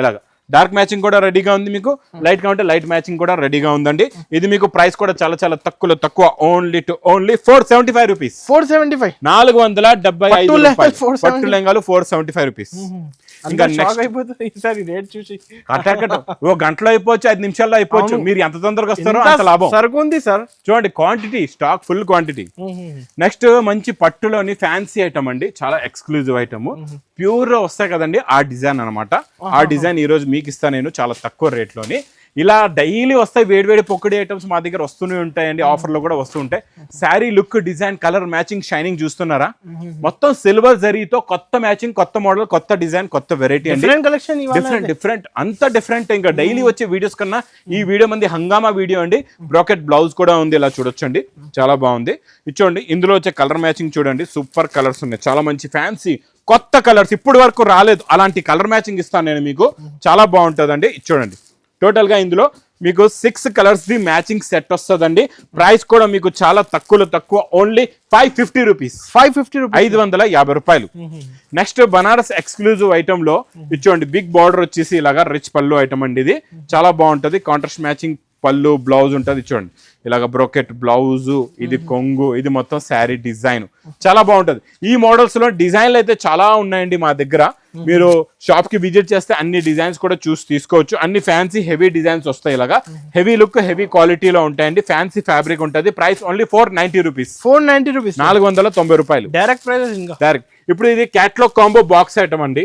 ఇలాగా డార్క్ మ్యాచింగ్ కూడా రెడీగా ఉంది మీకు, లైట్ గా ఉంటే లైట్ మ్యాచింగ్ కూడా రెడీగా ఉందండి. ఇది మీకు ప్రైస్ కూడా చాలా చాలా తక్కువ, ఓన్లీ 475 రూపీస్. 475 475 పట్టు లెంగాలు 475 రూపీస్. ఇంకా ఓ గంటలో అయిపోవచ్చు, 5 నిమిషాల్లో అయిపోవచ్చు. మీరు ఎంత తొందరగా వస్తారో అంత లాభం. సరుకుంది సార్, చూడండి quantity, stock full quantity. Next మంచి పట్టులోని ఫ్యాన్సీ ఐటమ్ అండి, చాలా ఎక్స్క్లూజివ్ ఐటమ్, ప్యూర్ వస్తాయి కదండి ఆ డిజైన్ అనమాట. ఆ డిజైన్ ఈ రోజు మీకు ఇస్తాను నేను చాలా తక్కువ రేట్ లోని. ఇలా డైలీ వస్తాయి వేడి పొక్కడి ఐటమ్స్ మా దగ్గర వస్తూనే ఉంటాయండి, ఆఫర్ లో కూడా వస్తూ ఉంటాయి. Sari look, design, colour matching, shining చూస్తున్నారా? మొత్తం సిల్వర్ జరీతో కొత్త మ్యాచింగ్, కొత్త మోడల్, కొత్త డిజైన్, కొత్త వెరైటీ అండి. డిఫరెంట్ అంతా డిఫరెంట్. ఇంకా డైలీ వచ్చే వీడియోస్ కన్నా ఈ వీడియో మంది హంగామా వీడియో అండి. బ్రోకెట్ బ్లౌజ్ కూడా ఉంది, ఇలా చూడొచ్చండి, చాలా బాగుంది. ఇచ్చోండి ఇందులో వచ్చే కలర్ మ్యాచింగ్ చూడండి, సూపర్ కలర్స్ ఉన్నాయి, చాలా మంచి ఫ్యాన్సీ కొత్త కలర్స్, ఇప్పటి వరకు రాలేదు అలాంటి కలర్ మ్యాచింగ్ ఇస్తాను నేను మీకు, చాలా బాగుంటుందండి. చూడండి టోటల్ గా ఇందులో మీకు 6 కలర్స్ ది మ్యాచింగ్ సెట్ వస్తుందండి. ప్రైస్ కూడా మీకు చాలా తక్కువ, ఓన్లీ 550 రూపీస్. 550 రూపాయలు. నెక్స్ట్ బనారస్ ఎక్స్క్లూజివ్ ఐటమ్ లో ఇచ్చోండి, బిగ్ బార్డర్ వచ్చేసి ఇలాగా రిచ్ పళ్ళు ఐటమ్ అండి. ఇది చాలా బాగుంటది, కాంట్రాస్ట్ మ్యాచింగ్ పళ్ళు, బ్లౌజ్ ఉంటుంది. చూడండి ఇలాగ బ్రోకెట్ బ్లౌజ్, ఇది కొంగు, ఇది మొత్తం శారీ డిజైన్ చాలా బాగుంటది. ఈ మోడల్స్ లో డిజైన్లు అయితే చాలా ఉన్నాయండి మా దగ్గర. మీరు షాప్ కి విజిట్ చేస్తే అన్ని డిజైన్స్ కూడా చూసి తీసుకోవచ్చు. అన్ని ఫ్యాన్సీ హెవీ డిజైన్స్ వస్తాయి, ఇలాగా హెవీ లుక్, హెవీ క్వాలిటీలో ఉంటాయండి. ఫ్యాన్సీ ఫ్యాబ్రిక్ ఉంటుంది. Price only 490 rupees. 490 రూపాయలు డైరెక్ట్ ప్రైస్. డైరెక్ట్. ఇప్పుడు ఇది క్యాట్లాగ్ కాంబో బాక్స్ ఐటమ్ అండి.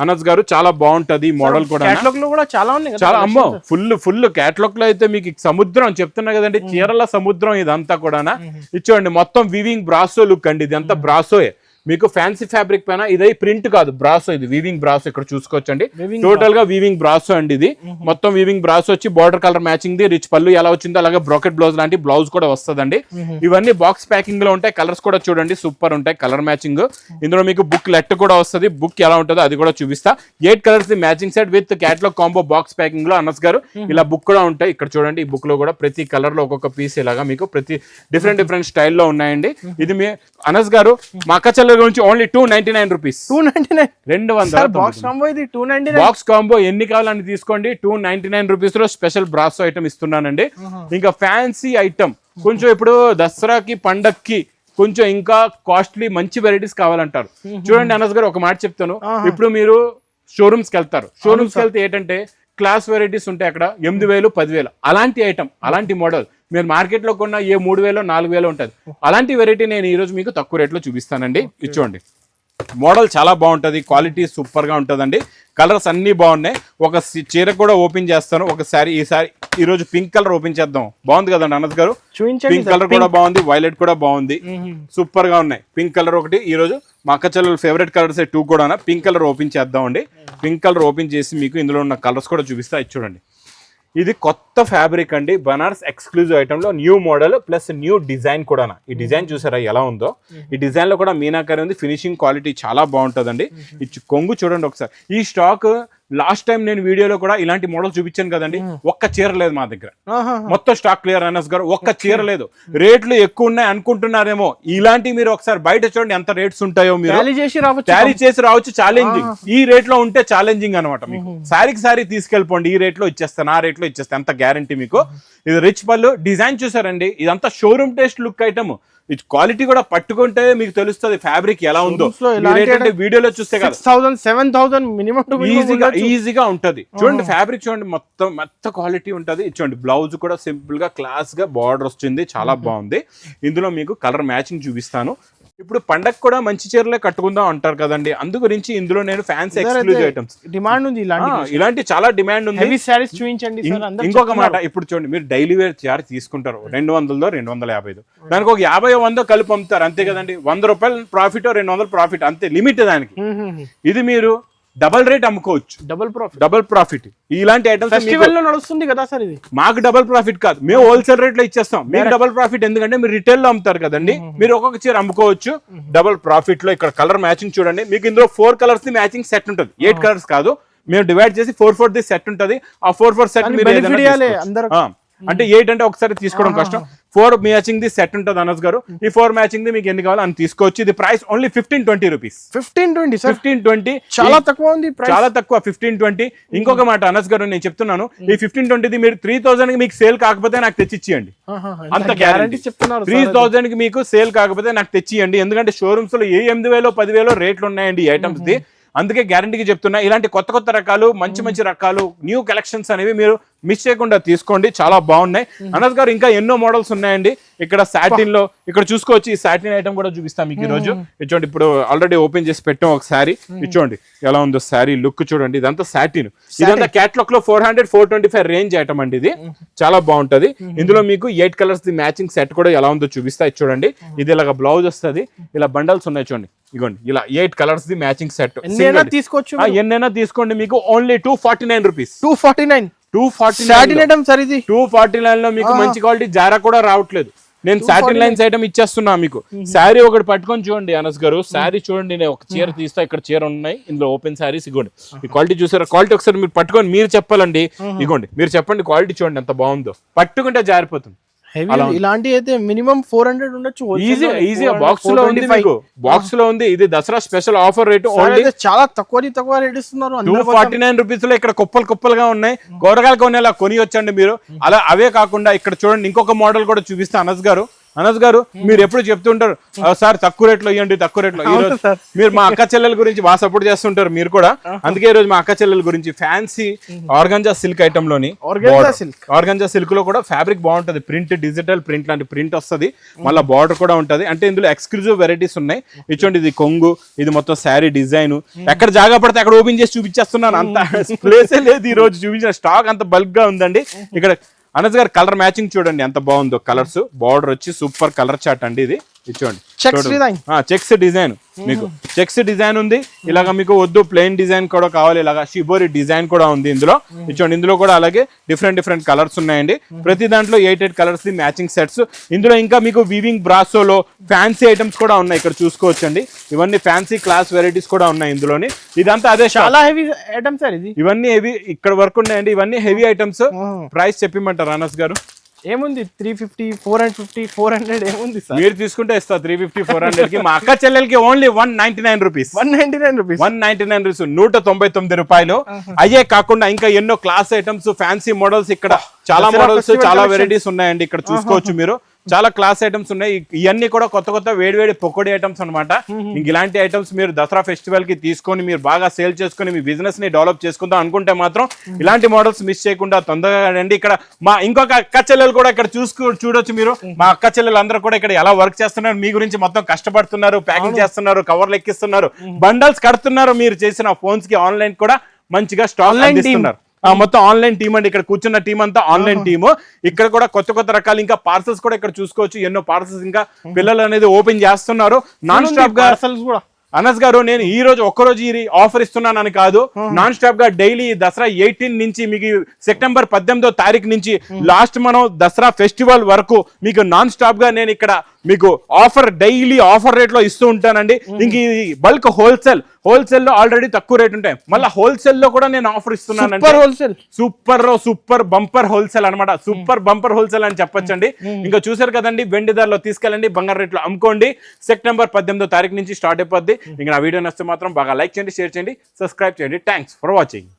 అనస్ గారు చాలా బాగుంటది మోడల్ కూడా. క్యాట్లాగ్ లో కూడా చాలా ఉన్నాయి, చాలా అమ్మో ఫుల్ క్యాట్లాగ్ లో అయితే మీకు సముద్రం చెప్తున్నా కదండి, చీరల సముద్రం ఇదంతా కూడా. ఇచ్చోండి మొత్తం వీవింగ్ బ్రాసో లుక్ అండి, ఇది అంతా బ్రాసోయే. మీకు ఫ్యాన్సీ ఫ్యాబ్రిక్ పైన ఇది ప్రింట్ కాదు, బ్రాసో, ఇది వీవింగ్ బ్రాసో. ఇక్కడ చూసుకోవచ్చండి, టోటల్ గా వీవింగ్ బ్రాసో అండి. ఇది మొత్తం వీవింగ్ బ్రాసో వచ్చి border colour matching the, rich పళ్ళు ఎలా వచ్చిందో అలాగే బ్రోకెట్ బ్లౌజ్ లాంటి బ్లౌజ్ కూడా వస్తుందండి. ఇవన్నీ బాక్స్ ప్యాకింగ్ లో ఉంటాయి. కలర్స్ కూడా చూడండి సూపర్ ఉంటాయి, కలర్ మ్యాచింగ్. ఇందులో మీకు బుక్ లెట్ కూడా వస్తుంది, బుక్ ఎలా ఉంటుందో అది కూడా చూపిస్తా. 8 colours the matching set with catalogue combo box packing లో అనస్ గారు ఇలా బుక్ కూడా ఉంటాయి. ఇక్కడ చూడండి, ఈ బుక్ లో కూడా ప్రతి కలర్ లో ఒక్కొక్క పీస్ ఇలాగా మీకు ప్రతి డిఫరెంట్ స్టైల్లో ఉన్నాయండి. ఇది మీ అనస్ గారు మా అక్క చెల్లెల గురించి ఓన్లీ 299 రూపీస్. 299 బాక్స్ కాంబో ఎన్ని కావాలని తీసుకోండి. 299 రూపీస్ లో స్పెషల్ బ్రాసో ఐటమ్ ఇస్తున్నానండి. ఇంకా ఫ్యాన్సీ ఐటమ్ కొంచెం ఇప్పుడు దసరాకి పండక్కి కొంచెం ఇంకా కాస్ట్లీ మంచి వెరైటీస్ కావాలంటారు. చూడండి అనస్ గారు ఒక మాట చెప్తాను, ఇప్పుడు మీరు షోరూమ్స్ కి వెళ్తారు, షోరూమ్స్ కి వెళ్తే ఏంటంటే క్లాస్ వెరైటీస్ ఉంటాయి అక్కడ 8000 10,000 అలాంటి ఐటమ్, అలాంటి మోడల్ మీరు మార్కెట్ లో కొన్న ఏ 3000 4000 ఉంటుంది. అలాంటి వెరైటీ నేను ఈ రోజు మీకు తక్కువ రేట్లో చూపిస్తానండి. ఇచ్చోండి మోడల్ చాలా బాగుంటది, క్వాలిటీ సూపర్ గా ఉంటదండి. కలర్స్ అన్ని బాగున్నాయి. ఒక చీర కూడా ఓపెన్ చేస్తాను ఒకసారి. ఈ రోజు పింక్ కలర్ ఓపెన్ చేద్దాం. బాగుంది కదండి అనస్ గారు, పింక్ కలర్ కూడా బాగుంది, వైలెట్ కూడా బాగుంది, సూపర్ గా ఉన్నాయి. పింక్ కలర్ ఒకటి ఈ రోజు మా అక్క చెల్లెల ఫేవరెట్ కలర్స్ 2 కూడా. పింక్ కలర్ ఓపెన్ చేద్దాం అండి. పింక్ కలర్ ఓపెన్ చేసి మీకు ఇందులో ఉన్న కలర్స్ కూడా చూపిస్తా. చూడండి ఇది కొత్త ఫ్యాబ్రిక్ అండి, బనారస్ ఎక్స్క్లూజివ్ ఐటమ్ లో new model plus new design కూడా. ఈ డిజైన్ చూసారా ఎలా ఉందో? ఈ డిజైన్ లో కూడా మీనాకరీ ఉంది, ఫినిషింగ్ క్వాలిటీ చాలా బాగుంటుందండి. ఈ కొంగు చూడండి ఒకసారి. ఈ స్టాక్ లాస్ట్ టైం నేను వీడియోలో కూడా ఇలాంటి మోడల్ చూపించాను కదండి, ఒక్క చీర లేదు మా దగ్గర. మొత్తం స్టాక్ క్లియర్ అనస్ గారు, ఒక్క చీర లేదు. రేట్లు ఎక్కువ ఉన్నాయి అనుకుంటున్నారేమో, ఇలాంటి మీరు ఒకసారి బయట చూడండి ఎంత రేట్స్ ఉంటాయో. మీరు క్యారీ చేసి రావచ్చు, ఛాలెంజింగ్. ఈ రేట్ లో ఉంటే ఛాలెంజింగ్ అనమాట. మీకు సారీకి సారీ తీసుకెళ్ళిపోండి, ఈ రేట్ లో ఇచ్చేస్తాను, ఆ రేట్ లో ఇచ్చేస్తాను, అంత గ్యారంటీ మీకు. ఇది రిచ్ పళ్ళు డిజైన్ చూసారండి, ఇదంతా షోరూమ్ టేస్ట్ లుక్ ఐటమ్. ఇది క్వాలిటీ కూడా పట్టుకుంటే మీకు తెలుస్తుంది ఫ్యాబ్రిక్ ఎలా ఉందో. వీడియోలో చూస్తే 6,000-7,000 మినిమం ఈజీగా ఉంటది. చూడండి ఫ్యాబ్రిక్ చూడండి, మొత్తం మెత్త క్వాలిటీ ఉంటది. చూడండి బ్లౌజ్ కూడా సింపుల్ గా క్లాస్ గా బార్డర్ వస్తుంది, చాలా బాగుంది. ఇందులో మీకు కలర్ మ్యాచింగ్ చూపిస్తాను. ఇప్పుడు పండగ కూడా మంచి చీరలే కట్టుకుందాం అంటారు కదండి, అందు గురించి ఇందులో నేను ఫ్యాన్సీ ఎక్స్క్లూజివ్ ఐటమ్స్ డిమాండ్ ఉంది, ఇలాంటి చాలా డిమాండ్ ఉంది. హెవీ సారీస్ చూపించండి. ఇంకొక మాట, ఇప్పుడు చూడండి మీరు డైలీ వేర్ చీర తీసుకుంటారు 200 250, దానికి ఒక 50-100 కలిపి అమ్ముతారు అంతే కదండి. 100 రూపాయలు ప్రాఫిట్, 200 ప్రాఫిట్ అంతే, లిమిట్ దానికి. ఇది మీరు డబల్ రేట్ అమ్ముకోవచ్చు, డబల్ ప్రాఫిట్. ఇలాంటి ఐటమ్స్ ఫెస్టివల్ లో నడుస్తుంది కదా సార్ ఇది. మాకు డబల్ ప్రాఫిట్ కాదు, మేము హోల్సేల్ రేట్ లో ఇచ్చేస్తాం. మీకు డబల్ ప్రాఫిట్ ఎందుకంటే మీరు రిటైల్ లో అమ్ముతారు కదండి, మీరు ఒక్కొక్క చీర అమ్ముకోవచ్చు డబల్ ప్రాఫిట్ లో. ఇక్కడ కలర్ మ్యాచింగ్ చూడండి, మీకు ఇందులో 4 కలర్స్ ది మ్యాచింగ్ సెట్ ఉంటుంది, 8 కలర్స్ కాదు, మేము డివైడ్ చేసి 4 ది సెట్ ఉంటుంది. ఆ 4 సెట్ మీరు అంటే 8 అంటే ఒకసారి తీసుకోవడం కష్టం. 4 మ్యాచింగ్ ది సెట్ ఉంటుంది అనస్ గారు. ఈ 4 మ్యాచింగ్ ది మీకు ఎన్ని కావాలో అని తీసుకోవచ్చు. ఇది ప్రైస్ ఓన్లీ 1520 రూపీస్. 1520 చాలా తక్కువ ఉంది, చాలా తక్కువ 1520. ఇంకొక మాట అనస్ గారు నేను చెప్తున్నాను, ఈ 1520 ది మీరు 3000 కి మీకు సేల్ కాకపోతే నాకు తెచ్చిచ్చేయండి, అంత గ్యారంటీ చెప్తున్నారు. 3000 కి మీకు సేల్ కాకపోతే నాకు తెచ్చియండి, ఎందుకంటే షోరూమ్స్ లో 8000 10,000 రేట్లు ఉన్నాయండి ఈ ఐటమ్స్ ది. అందుకే గ్యారంటీకి చెప్తున్నా, ఇలాంటి కొత్త రకాలు మంచి రకాలు న్యూ కలెక్షన్స్ అనేవి మీరు మిస్ చేయకుండా తీసుకోండి, చాలా బాగున్నాయి. అనస్ గారు ఇంకా ఎన్నో మోడల్స్ ఉన్నాయండి. ఇక్కడ సాటిన్ లో ఇక్కడ చూసుకోవచ్చు, ఈ సాటిన్ ఐటమ్ కూడా చూపిస్తాం మీకు ఈ రోజు. ఇచ్చోండి, ఇప్పుడు ఆల్రెడీ ఓపెన్ చేసి పెట్టాం ఒక శారీ. ఇచ్చోండి ఎలా ఉందో శారీ లుక్ చూడండి. ఇదంతా సాటిన్, ఇదంతా క్యాట్లాగ్ లో 400-425 రేంజ్ ఐటమ్ అండి. ఇది చాలా బాగుంటది. ఇందులో మీకు 8 కలర్స్ ది మ్యాచింగ్ సెట్ కూడా ఎలా ఉందో చూపిస్తా. చూడండి, ఇది ఇలాగ బ్లౌజ్ వస్తుంది, ఇలా బండల్స్ ఉన్నాయి చూడండి. ఇగోండి ఇలా 8 కలర్స్ ది మ్యాచింగ్ సెట్ తీసుకోవచ్చు, ఎన్నైనా తీసుకోండి. మీకు ఓన్లీ 249 రూపీస్. 249 లో మీకు మంచి క్వాలిటీ జారా కూడా రావట్లేదు. నేను సాటిన్ లైన్స్ ఐటమ్ ఇచ్చేస్తున్నా మీకు. శారీ ఒకటి పట్టుకొని చూడండి అనస్ గారు, శారీ చూడండి. నేను ఒక చీర తీస్తా, ఇక్కడ చీర ఉన్నాయి, ఇందులో ఓపెన్ శారీస్. ఇగోండి ఈ క్వాలిటీ చూసారా, క్వాలిటీ ఒకసారి మీరు పట్టుకొని మీరు చెప్పాలండి. ఇగోండి మీరు చెప్పండి, క్వాలిటీ చూడండి ఎంత బాగుందో, పట్టుకుంటే జారిపోతుంది. ఇలాంటి అయితే మినిమం 400 ఉండొచ్చు. ఈజీగా బాక్స్ లో ఉంది, మీకు బాక్స్ లో ఉంది. ఇది దసరా స్పెషల్ ఆఫర్ రేట్, చాలా తక్కువ రేట్ ఇస్తున్నారు. 249 రూపీస్ లో ఇక్కడ కుప్పలుగా ఉన్నాయి. కూరగాయలు కొనేలా కొని వచ్చండి మీరు. అలా అవే కాకుండా ఇక్కడ చూడండి, ఇంకొక మోడల్ కూడా చూపిస్తా అనస్ గారు. అనస్ గారు మీరు ఎప్పుడు చెప్తుంటారు సార్ తక్కువ రేట్లో ఇవ్వండి, తక్కువ రేట్లో. ఈ రోజు మీరు మా అక్క చెల్లెల గురించి బాగా సపోర్ట్ చేస్తుంటారు మీరు కూడా, అందుకే ఈ రోజు మా అక్క చెల్లెల గురించి ఫ్యాన్సీ ఆర్గంజా సిల్క్ ఐటమ్ లోని, ఆర్గంజా సిల్క్ లో కూడా ఫ్యాబ్రిక్ బాగుంటది, ప్రింట్ డిజిటల్ ప్రింట్ లాంటి ప్రింట్ వస్తుంది, మళ్ళీ బార్డర్ కూడా ఉంటది. అంటే ఇందులో ఎక్స్క్లూజివ్ వెరైటీస్ ఉన్నాయి. ఇచ్చోండి, ఇది కొంగు, ఇది మొత్తం శారీ డిజైన్. ఎక్కడ జాగా పడితే అక్కడ ఓపెన్ చేసి చూపించేస్తున్నాను, అంత ప్లేసే లేదు ఈ రోజు చూపించిన స్టాక్, అంత బల్క్ గా ఉందండి. ఇక్కడ అనస్ గారు కలర్ మ్యాచింగ్ చూడండి ఎంత బాగుందో, కలర్స్ బార్డర్ వచ్చి సూపర్ కలర్ చార్ట్ అండి. ఇది చూడండి, చెక్స్ డిజైన్, మీకు చెక్స్ డిజైన్ ఉంది. ఇలాగ మీకు వద్దు ప్లెయిన్ డిజైన్ కూడా కావాలి, ఇలాగా షిబోరి డిజైన్ కూడా ఉంది ఇందులో. చూడండి, ఇందులో కూడా అలాగే డిఫరెంట్ కలర్స్ ఉన్నాయండి. ప్రతి దాంట్లో 8 కలర్స్ ది మ్యాచింగ్ సెట్స్. ఇందులో ఇంకా మీకు వీవింగ్ బ్రాసోలో ఫ్యాన్సీ ఐటమ్స్ కూడా ఉన్నాయి, ఇక్కడ చూసుకోవచ్చండి. ఇవన్నీ ఫ్యాన్సీ క్లాస్ వెరైటీస్ కూడా ఉన్నాయి ఇందులోని. ఇదంతా అదే చాలా హెవీ ఐటమ్స్, ఇవన్నీ హెవీ ఇక్కడ వర్క్ ఉన్నాయండి. ఇవన్నీ హెవీ ఐటమ్స్. ప్రైస్ చెప్పమంటారు అనస్ గారు? ఏముంది 350, 450, 400 ఏముంది సార్? మీరు తీసుకుంటే ఇస్తా 350, 400 కి. మా అక్క చెల్లెలకి ఓన్లీ 199 రూపీస్. 199 రూపీస్, 199 రూపాయలు. అయ్యే కాకుండా ఇంకా ఎన్నో క్లాస్ ఐటమ్స్, ఫ్యాన్సీ మోడల్స్, ఇక్కడ చాలా మోడల్స్, చాలా వెరైటీస్ ఉన్నాయండి. ఇక్కడ చూసుకోవచ్చు మీరు, చాలా క్లాస్ ఐటమ్స్ ఉన్నాయి. ఇవన్నీ కూడా కొత్త వేడి పొకోడి ఐటమ్స్ అనమాట. ఇంక ఇలాంటి ఐటమ్స్ మీరు దసరా ఫెస్టివల్ కి తీసుకొని మీరు బాగా సేల్ చేసుకుని మీ బిజినెస్ ని డెవలప్ చేసుకుందాం అనుకుంటే మాత్రం ఇలాంటి మోడల్స్ మిస్ చేయకుండా తొందరగా రండి. ఇక్కడ మా ఇంకొక అక్క చెల్లెలు కూడా ఇక్కడ చూడొచ్చు మీరు. మా అక్క చెల్లెలు అందరూ కూడా ఇక్కడ ఎలా వర్క్ చేస్తున్నారు, మీ గురించి మొత్తం కష్టపడుతున్నారు, ప్యాకింగ్ చేస్తున్నారు, కవర్లు ఎక్కిస్తున్నారు, బండల్స్ కడుతున్నారు. మీరు చేసిన ఫోన్స్ కి ఆన్లైన్ కూడా మంచిగా స్టాక్ అందిస్తున్నారు. మొత్తం ఆన్లైన్ టీమ్ అండి, ఇక్కడ కూర్చున్న టీం అంతా ఆన్లైన్ టీమ్. ఇక్కడ కూడా కొత్త రకాలు ఇంకా పార్సల్స్ కూడా ఇక్కడ చూసుకోవచ్చు. ఎన్నో పార్సల్స్ ఇంకా పిల్లలు అనేది ఓపెన్ చేస్తున్నారు నాన్ స్టాప్ గా. కూడా అనస్ గారు, నేను ఈ రోజు ఒక్కరోజు ఈ ఆఫర్ ఇస్తున్నానని కాదు, నాన్ స్టాప్ గా డైలీ దసరా 18 నుంచి మీకు సెప్టెంబర్ 18వ తారీఖు నుంచి లాస్ట్ మనం దసరా ఫెస్టివల్ వరకు మీకు నాన్ స్టాప్ గా నేను ఇక్కడ మీకు ఆఫర్ డైలీ ఆఫర్ రేట్ లో ఇస్తూ ఉంటానండి. ఇంక ఈ బల్క్ హోల్సేల్ లో ఆల్రెడీ తక్కువ రేట్ ఉంటాయి, మళ్ళీ హోల్సేల్ లో కూడా నేను ఆఫర్ ఇస్తున్నాను. సూపర్ బంపర్ హోల్సేల్ అనమాట, సూపర్ బంపర్ హోల్సేల్ అని చెప్పొచ్చండి. ఇంకా చూసారు కదండి, వెండి ధరలో తీసుకెళ్ళండి, బంగారు రేట్లో అమ్ముకోండి. సెప్టెంబర్ 18వ తారీఖు నుంచి స్టార్ట్ అయిపోద్ది. ఇంకా నా వీడియో నచ్చితే మాత్రం బాగా లైక్ చేయండి, షేర్ చేయండి, సబ్స్క్రైబ్ చేయండి. Thanks for watching.